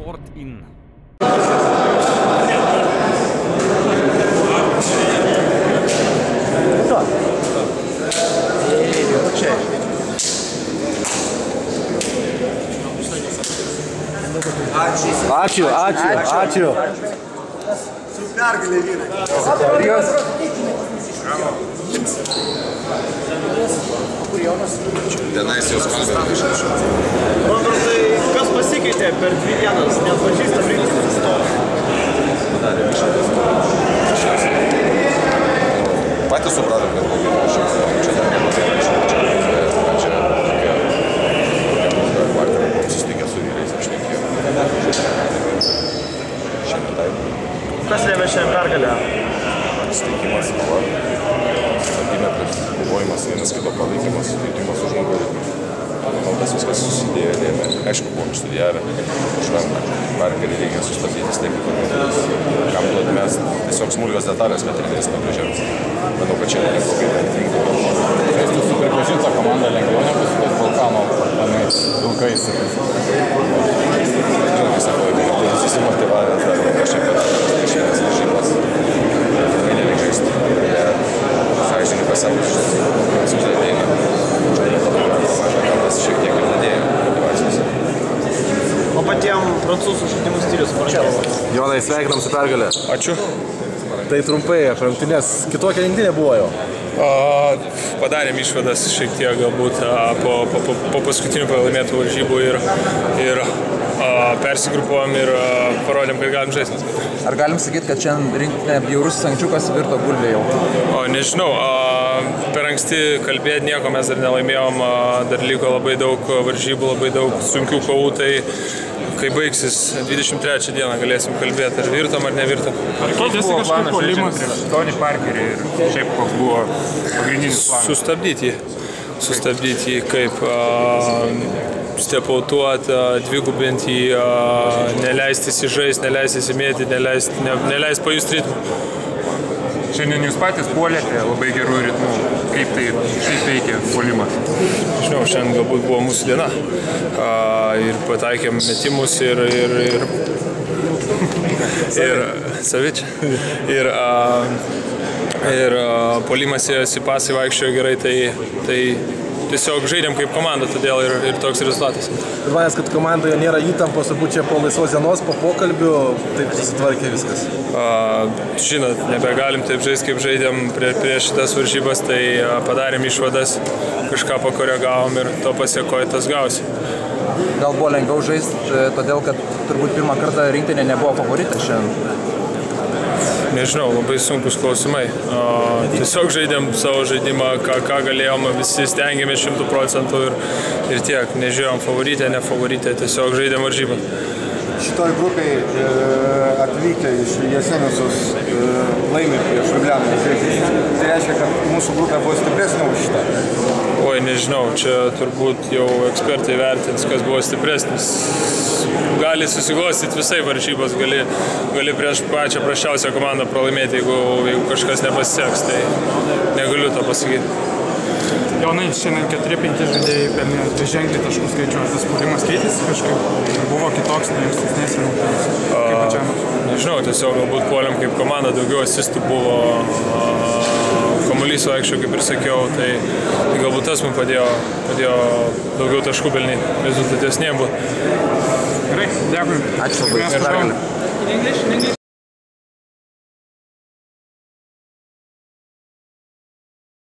Sport-In. Ačiū. Su pergalė vyrai. Tenais jūs kalbėjote iš anksčiau. Tai kas pasikeitė per 2 dienas, neatpažįstam rinktis atstovą? Padarė išvadas. Patys supratom, kad blogai prašys. Čia dar nematai prašyti. Čia tokia partija buvo susitikę su vyrais ir šnekėjo. Šiandien taip. Kas lėmė šiandien pergalę? Steikimas, kova, santymetras, kovojimas, vienas kito palaikymas, suteikimas už nugarį. Manau, tas viskas susidėjo lėmė. Aišku, buvom studijavę, šventą. Pergalį reikia sustabdyti steikti. Kam duot mes tiesiog smulkios detalės, bet ir nepagražiams. Manau, kad čia neblogai lengvingai. Leistų su pripažinta komanda lengviau nebus tos Balkano planais, vilkais. Žinoma, sako, tai susimotyvavęs dar aš čia padaręs priešinės varžybas. Tikrai nereikia žaisti. Sąžininkai pasakyti, šis prancūzai ateina. Čia yra labai maža, gal tas šiek tiek ir dadėjo motyvacijos. O patiem prancūzų žaidimų stilius paraščiavo. Jonai, sveikinam su pergalė. Ačiū. Tai trumpai, apie rungtynes. Kitokia rinktinė buvo jau. Padarėm išvadas šiek tiek galbūt po paskutinių pralaimėtų varžybų ir persigrupuojam ir parodėm, kad galim žaisti. Ar galim sakyti, kad šiandien rinktinė bjaurus Sančiukas virto bulvė jau? Nežinau, per anksti kalbėti nieko mes dar nelaimėjom, dar liko labai daug varžybų, labai daug sunkių kovų, tai kai baigsis 23 dieną galėsim kalbėti, ar virtom ar nevirtom. Ar keitėsi kažkaip puolimas prieš Tony Parkerį ir šiaip koks buvo pagrindinis planas? Sustabdyti jį kaip stepautuoti, dvigubinti jį, neleisti įsižaisti, neleisti įsimėti, neleisti pajusti ritmą. Šiandien jūs patys puolėte labai gerų ritmų. Kaip tai šiaip veikia puolimas? Žinau, šiandien galbūt buvo mūsų diena ir pataikėm metimus ir savič. Ir puolimas ėjosi, pasai vaikščiojo gerai, tai tiesiog žaidėm kaip komanda, todėl ir toks rezultatas. Ir manęs, kad komandoje nėra įtampos, turbūt čia po laisvos dienos, po pokalbių, taip susitvarkė viskas. Žinot, nebegalim taip žaisti, kaip žaidėm prieš šitas varžybas, tai padarėm išvadas, kažką pakoregavom ir to pasiekoje tas gausi. Gal buvo lengviau žaisti, todėl kad turbūt pirmą kartą rinktinė nebuvo favoritas šiandien? Nežinau, labai sunkus klausimai. Tiesiog žaidėm savo žaidimą, ką galėjom, visi stengiamės 100% ir tiek. Nežiūrėjom favoritę, ne favoritę, tiesiog žaidėm varžybą. Šitoj grupiai atvykę iš Jasenicos laimė prieš Liublianą. Tai reiškia, kad mūsų grupė buvo stipresnė už šitą. Oi, nežinau, čia turbūt jau ekspertai vertins, kas buvo stipresnis. Gali susiglostyti visai varžybos, gali prieš pačią prasčiausią komandą pralaimėti, jeigu kažkas nepasiseks, tai negaliu to pasakyti. Jonai, šiandien 4-5 žaidėjai pelnė ženkliai taškų skaičių. Ar tas puolimas keitėsi kažkaip? Buvo kitoks nei ankstesnės rungtynės? Nežinau, tiesiog galbūt puolėm kaip komanda, daugiau asistų buvo, kamuolys vaikščio, kaip ir sakiau, tai galbūt tas man padėjo daugiau taškų pelnyti, rezultatesniem buvo. Gerai, dėkui. Ačiū labai.